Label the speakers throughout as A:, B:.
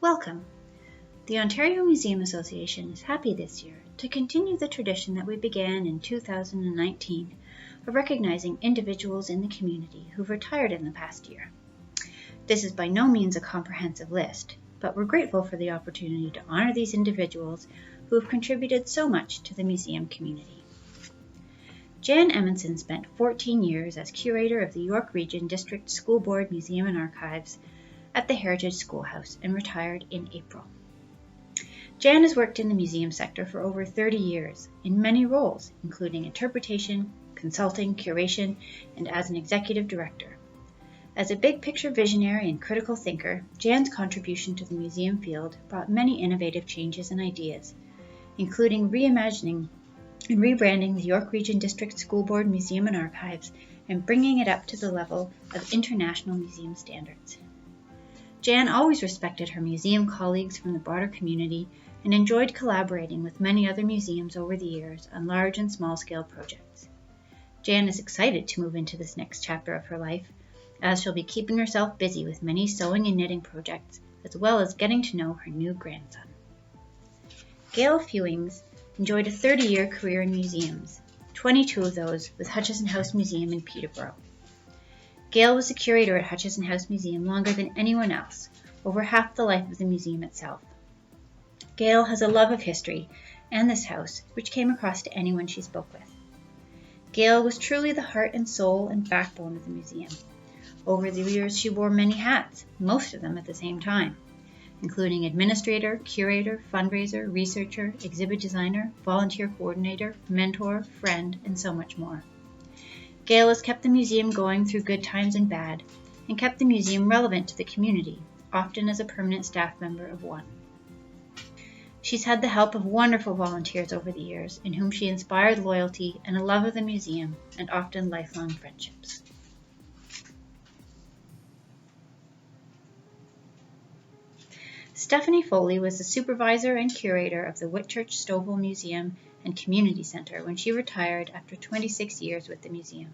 A: Welcome! The Ontario Museum Association is happy this year to continue the tradition that we began in 2019 of recognizing individuals in the community who've retired in the past year. This is by no means a comprehensive list, but we're grateful for the opportunity to honor these individuals who have contributed so much to the museum community. Jan Edmondson spent 14 years as curator of the York Region District School Board Museum and Archives at the Heritage Schoolhouse and retired in April. Jan has worked in the museum sector for over 30 years in many roles, including interpretation, consulting, curation, and as an executive director. As a big-picture visionary and critical thinker, Jan's contribution to the museum field brought many innovative changes and ideas, including reimagining and rebranding the York Region District School Board Museum and Archives and bringing it up to the level of international museum standards. Jan always respected her museum colleagues from the broader community and enjoyed collaborating with many other museums over the years on large and small-scale projects. Jan is excited to move into this next chapter of her life, as she'll be keeping herself busy with many sewing and knitting projects, as well as getting to know her new grandson. Gail Fewings enjoyed a 30-year career in museums, 22 of those with Hutchison House Museum in Peterborough. Gail was a curator at Hutchison House Museum longer than anyone else, over half the life of the museum itself. Gail has a love of history and this house, which came across to anyone she spoke with. Gail was truly the heart and soul and backbone of the museum. Over the years, she wore many hats, most of them at the same time, including administrator, curator, fundraiser, researcher, exhibit designer, volunteer coordinator, mentor, friend, and so much more. Gail has kept the museum going through good times and bad, and kept the museum relevant to the community, often as a permanent staff member of one. She's had the help of wonderful volunteers over the years, in whom she inspired loyalty and a love of the museum, and often lifelong friendships. Stephanie Foley was the supervisor and curator of the Whitchurch Stovall Museum and Community Center when she retired after 26 years with the museum.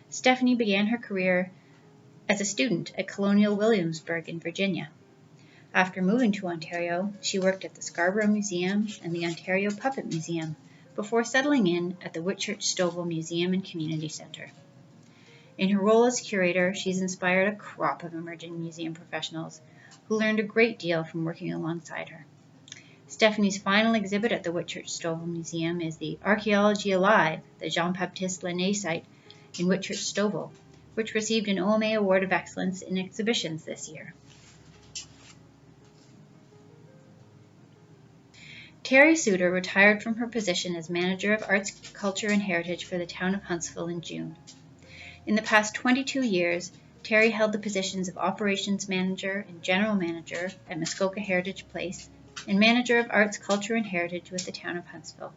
A: Stephanie began her career as a student at Colonial Williamsburg in Virginia. After moving to Ontario, she worked at the Scarborough Museum and the Ontario Puppet Museum before settling in at the Whitchurch Stovall Museum and Community Center. In her role as curator, she's inspired a crop of emerging museum professionals who learned a great deal from working alongside her. Stephanie's final exhibit at the Whitchurch Stovall Museum is the Archaeology Alive, the Jean-Baptiste Lenné site in Whitchurch Stovall, which received an OMA Award of Excellence in Exhibitions this year. Terry Suter retired from her position as Manager of Arts, Culture and Heritage for the town of Huntsville in June. In the past 22 years, Terry held the positions of Operations Manager and General Manager at Muskoka Heritage Place and Manager of Arts, Culture and Heritage with the town of Huntsville.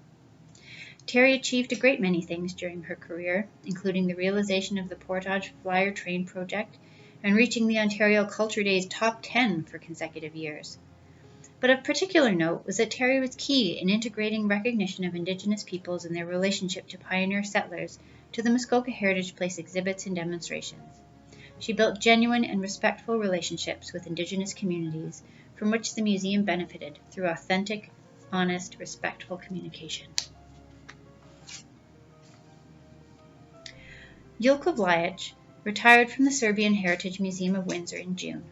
A: Terry achieved a great many things during her career, including the realization of the Portage Flyer Train project and reaching the Ontario Culture Days top 10 for consecutive years. But of particular note was that Terry was key in integrating recognition of Indigenous peoples and their relationship to pioneer settlers to the Muskoka Heritage Place exhibits and demonstrations. She built genuine and respectful relationships with Indigenous communities from which the museum benefited through authentic, honest, respectful communication. Yilko Lich retired from the Serbian Heritage Museum of Windsor in June.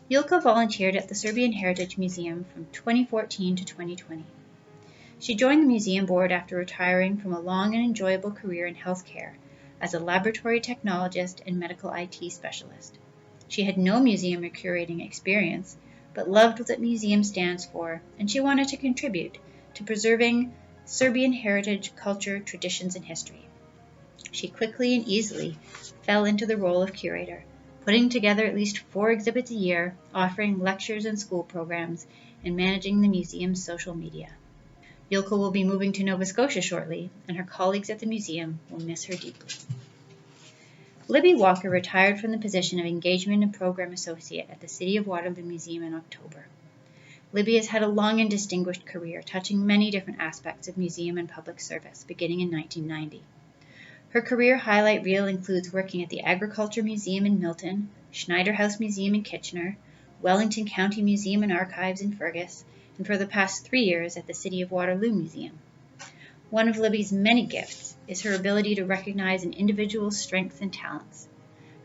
A: Yilko volunteered at the Serbian Heritage Museum from 2014 to 2020. She joined the museum board after retiring from a long and enjoyable career in healthcare as a laboratory technologist and medical IT specialist. She had no museum or curating experience, but loved what the museum stands for, and she wanted to contribute to preserving Serbian heritage, culture, traditions, and history. She quickly and easily fell into the role of curator, putting together at least 4 exhibits a year, offering lectures and school programs, and managing the museum's social media. Yilko will be moving to Nova Scotia shortly, and her colleagues at the museum will miss her deeply. Libby Walker retired from the position of Engagement and Program Associate at the City of Waterloo Museum in October. Libby has had a long and distinguished career, touching many different aspects of museum and public service, beginning in 1990. Her career highlight reel includes working at the Agriculture Museum in Milton, Schneider House Museum in Kitchener, Wellington County Museum and Archives in Fergus, and for the past 3 years at the City of Waterloo Museum. One of Libby's many gifts is her ability to recognize an individual's strengths and talents.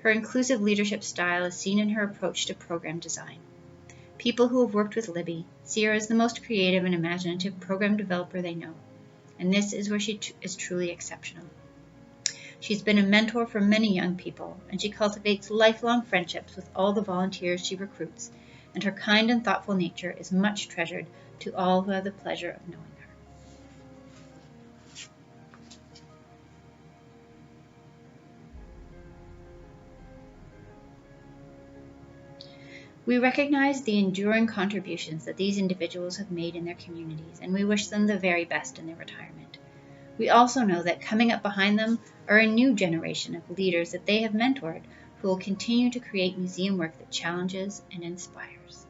A: Her inclusive leadership style is seen in her approach to program design. People who have worked with Libby see her as the most creative and imaginative program developer they know, and this is where she is truly exceptional. She's been a mentor for many young people, and she cultivates lifelong friendships with all the volunteers she recruits, and her kind and thoughtful nature is much treasured to all who have the pleasure of knowing her. We recognize the enduring contributions that these individuals have made in their communities, and we wish them the very best in their retirement. We also know that coming up behind them are a new generation of leaders that they have mentored who will continue to create museum work that challenges and inspires.